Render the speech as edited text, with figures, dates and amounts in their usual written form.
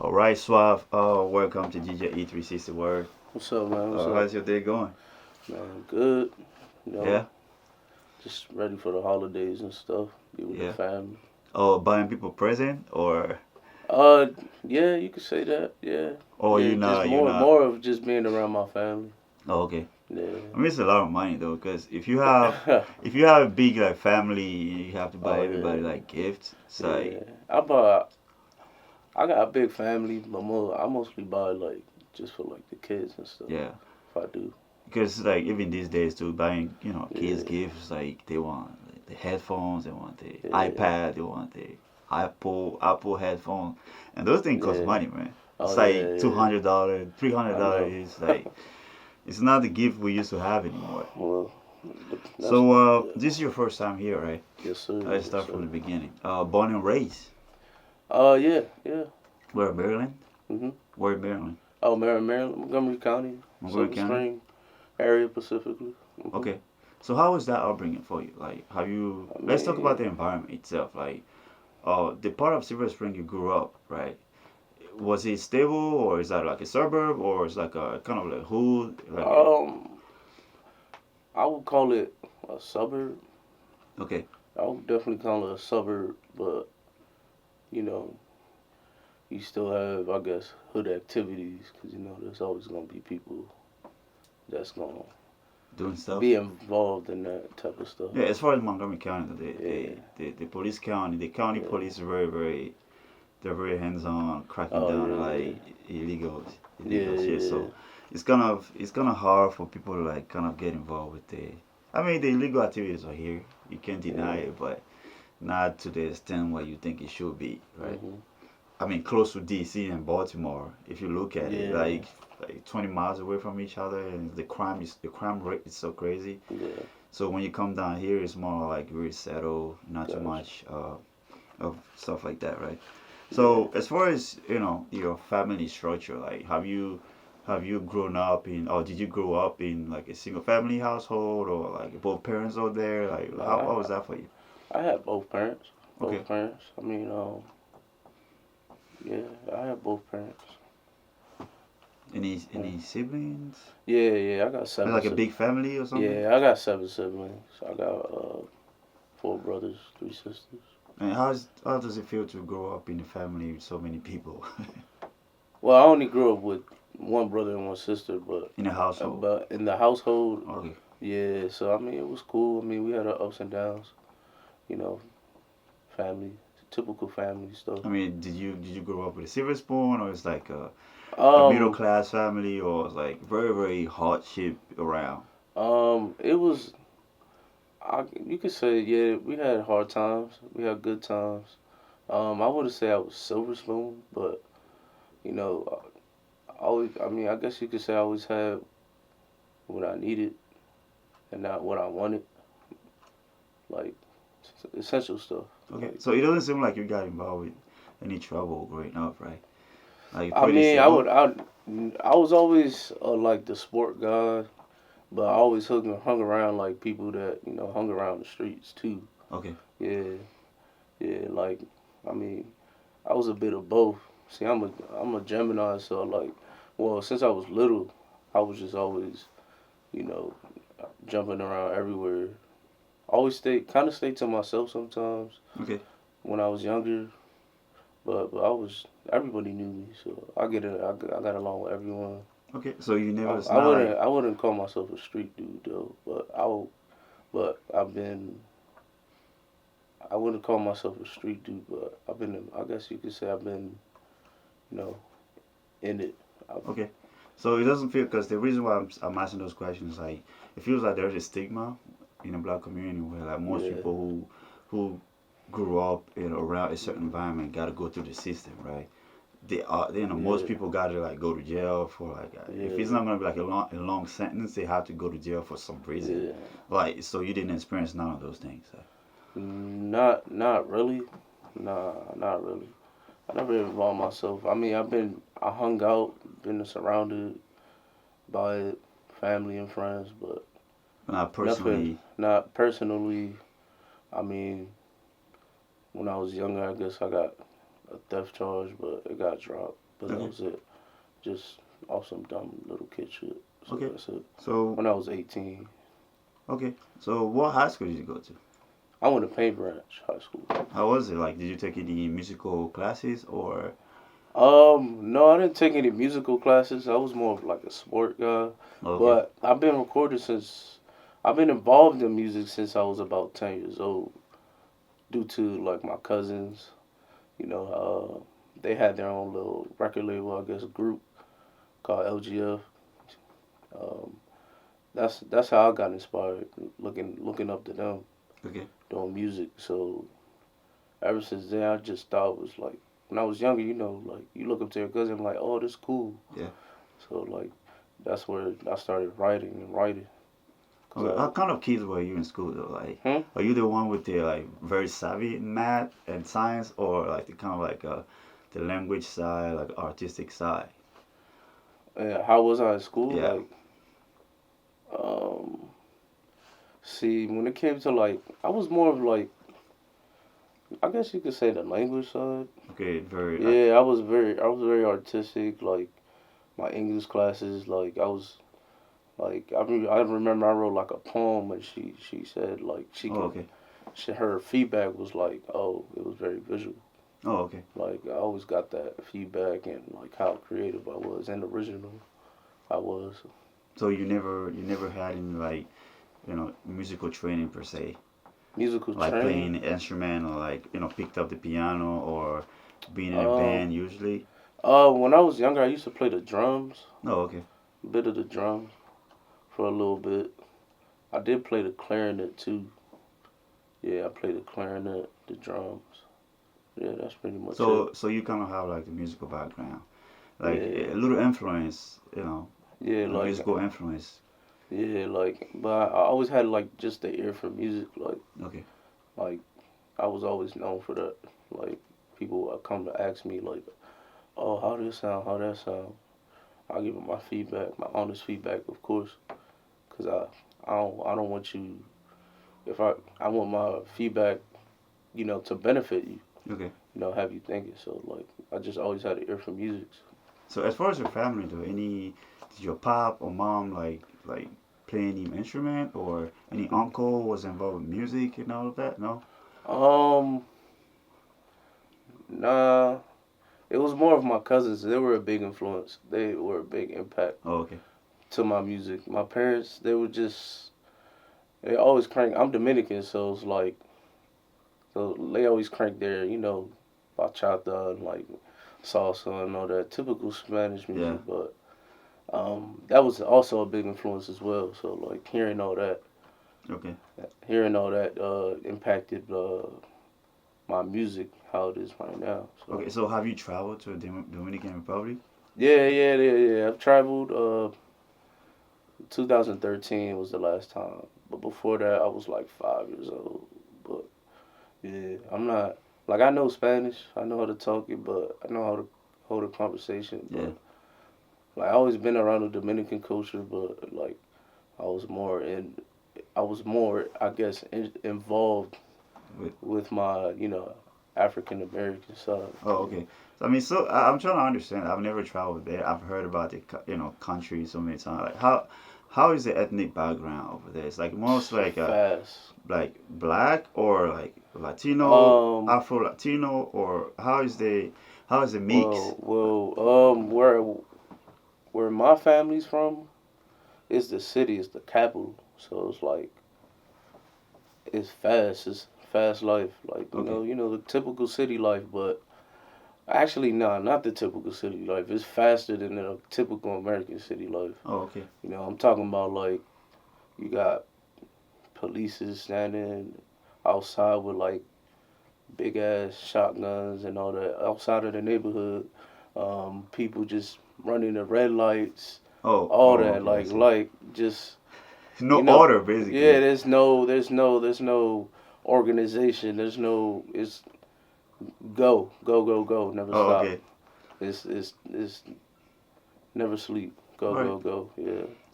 All right, Suave. Welcome to DJ E360 Word. What's up, man? What's up? How's your day going? Man, good. You Yeah, know, just ready for the holidays and stuff. Be with the yeah. family. Oh, buying people present Uh, yeah, you could say that. Yeah, or yeah. you Just not you more, not. more of just being around my family. Oh, okay. I Yeah. mean, it's a lot of money though, because if you have a big like family, you have to buy Oh everybody yeah, like gifts. It's like yeah. I got a big family, but I mostly buy like just for like the kids and stuff. yeah, If I do. because like even these days too, buying kids Yeah, gifts like they want like, the headphones, they want the yeah, iPad, they want the Apple headphones, and those things cost yeah. money, man. It's Oh like yeah, yeah. $200, three hundred I dollars. know. It's like it's not the gift we used to have anymore. Well, that's So yeah. this is your first time here, right? Yes, sir. Let's Yes, start from sir. the beginning. Born and raised. Yeah, yeah. Where Maryland? Mhm. Where Maryland? Oh, Maryland, Montgomery County, Montgomery Silver County. Spring area specifically. Okay. So how was that upbringing for you? Like, have you? I Let's talk about mean, the environment itself. Like, the part of Silver Spring you grew up, right? Was it stable, or is that like a suburb, or is like a kind of like hood, like a? um, I would call it a suburb. Okay. I would definitely call it a suburb, but you know, you still have, I guess, hood activities because there's always gonna be people that's gonna Doing stuff. be involved in that type of stuff. Yeah, as far as Montgomery County, Yeah, the police county, the county yeah. police are they're very hands-on, cracking Oh down on yeah, like illegals, yeah, illegal shit. yeah, So it's kind of hard for people to like kind of get involved with the. I mean, the illegal activities are here. You can't deny yeah. it, but not to the extent where you think it should be, right? Mhm. I mean, close to D.C. and Baltimore, if you look at it, Yeah, like 20 miles away from each other, and the crime rate is so crazy. yeah. So when you come down here, it's more like very settled, not too Gotcha. much of stuff like that, right? Yeah. So as far as your family structure, like have you grown up in, or did you grow up in like a single family household, or like both parents are there? Like how was No, that for you? I had both parents. Okay. Both parents. I mean, yeah, I had both parents. Yeah, Any siblings? yeah. I got seven. Like a big family or something? Yeah, I got seven siblings. I got four brothers, three sisters. And how does it feel to grow up in a family with so many people Well, I only grew up with one brother and one sister, in a household? but in the household, Okay. yeah. So I mean, it was cool. I mean, we had our ups and downs. You know, family, typical family stuff. I mean, did you grow up with a silver spoon, or it's like a middle Um, class family, or it's like very very hardship around? it was. You could say, yeah, we had hard times. We had good times. I wouldn't say I was silver spoon, but you know, I always. I mean, I guess you could say I always had what I needed and not what I wanted, like essential stuff. Okay, Like, so it doesn't seem like you got involved with any trouble growing up, right? Like you're I pretty mean, stable. I was always like the sport guy, but I always hung around like people that hung around the streets too. Okay, Yeah, yeah. Like, I mean, I was a bit of both. See, I'm a Gemini, so like, well, since I was little, I was just always, you know, jumping around everywhere. Always stay to myself sometimes okay, when I was younger, but I was everybody knew me, so I got along with everyone. okay. So you never, it's I not like wouldn't call myself a street dude though, but I wouldn't call myself a street dude, but I guess you could say I've been you know in it. I've, okay. So it doesn't feel, because the reason why I'm asking those questions, like it feels like there's a stigma in the black community where like most yeah, people who grew up around a certain environment got to go through the system, right? Most yeah, people got to like go to jail for like if it's yeah, not gonna be like a long sentence, they have to go to jail for some reason. yeah. Like, so you didn't experience none of those things. So. Not really. Nah, not really. I never involved myself. I mean, I hung out, been surrounded by it, family and friends, but Not nothing, personally. not personally. I mean, when I was younger, I guess I got a theft charge, but it got dropped. but that Okay. was it. Just awesome dumb little kid shit. So Okay. that's it. So When I was 18, okay. So what high school did you go to? I went to Paint Branch High School. How was it? Like, did you take any musical classes or? No, I didn't take any musical classes. I was more of like a sport guy. Okay. But I've been involved in music since I was about 10 years old due to like my cousins. You know, they had their own little record label, I guess, group called LGF. Um, that's how I got inspired, looking up to them Okay. doing music. So ever since then, I just thought it was like when I was younger, like you look up to your cousin, like, oh, this cool. Yeah. So like that's where I started writing and writing. Cause Okay. What kind of kids were you in school though? Like, are you the one with the like very savvy in math and science, or like the kind of like the language side, like artistic side? and how was I at school? Yeah. Like, um, see, when it came to like, I was more of like, I guess you could say the language side. Okay. Very. Yeah, I was very artistic. Like my English classes, like I was like I remember I wrote like a poem and she said like Oh. Okay. her feedback was like, oh, it was very visual. Oh. Okay. Like I always got that feedback and like how creative I was and original I was. So you never had any like musical training per se, Musical like playing training. an instrument or like picked up the piano or being in a Um, band usually. when I was younger, I used to play the drums, Oh, okay. a bit of the drums for a little bit. I did play the clarinet too. Yeah, I played the clarinet, the drums. Yeah, that's pretty much it. So you kind of have like the musical background, like Yeah, a little influence, yeah, a like musical influence. yeah, like. But I always had like just the ear for music. Okay. Like I was always known for that. Like people would come to ask me like, oh, how this sound, how that sound. I give them my feedback, my honest feedback, of course, cause I don't want you. If I want my feedback, to benefit you. Okay. Have you thinking. So like I just always had an ear for music. So as far as your family though, did your pop or mom like play any instrument or any uncle was involved with music and all of that? No. Um, nah, it was more of my cousins. They were a big influence. They were a big impact Oh, okay. to my music. My parents, they always crank. I'm Dominican, so it's like, so they always crank their, bachata and like salsa and all that typical Spanish Yeah. music. But that was also a big influence as well. So like Okay. hearing all that impacted my music how it is right now. So Okay. So have you traveled to the Dominican Republic? yeah. I've traveled. 2013 was the last time, but before that I was like 5 years old. But yeah, I'm not like I know Spanish. I know how to talk it, but I know how to hold a conversation. Yeah. But like I always been around the Dominican culture, but like I was more I guess involved With with my African American side. Oh, okay. So I mean, I'm trying to understand. I've never traveled there. I've heard about the country so many times. Like how is the ethnic background over there? It's like most Fast. like black or like Latino, Um. Afro Latino, or how is the mix? Where my family's from is the city, it's the capital. So it's like it's fast. It's fast life. Like Okay. the typical city life, but actually, nah, not the typical city life. It's faster than the typical American city life. Oh, okay. I'm talking about like you got police standing outside with like big ass shotguns and all that outside of the neighborhood. People just running the red lights, Oh, all oh, that. okay. I Like see. like just No you know, order, yeah. basically. There's no organization. It's go. Never Oh, stop. okay. It's never sleep. All right. Go. Yeah.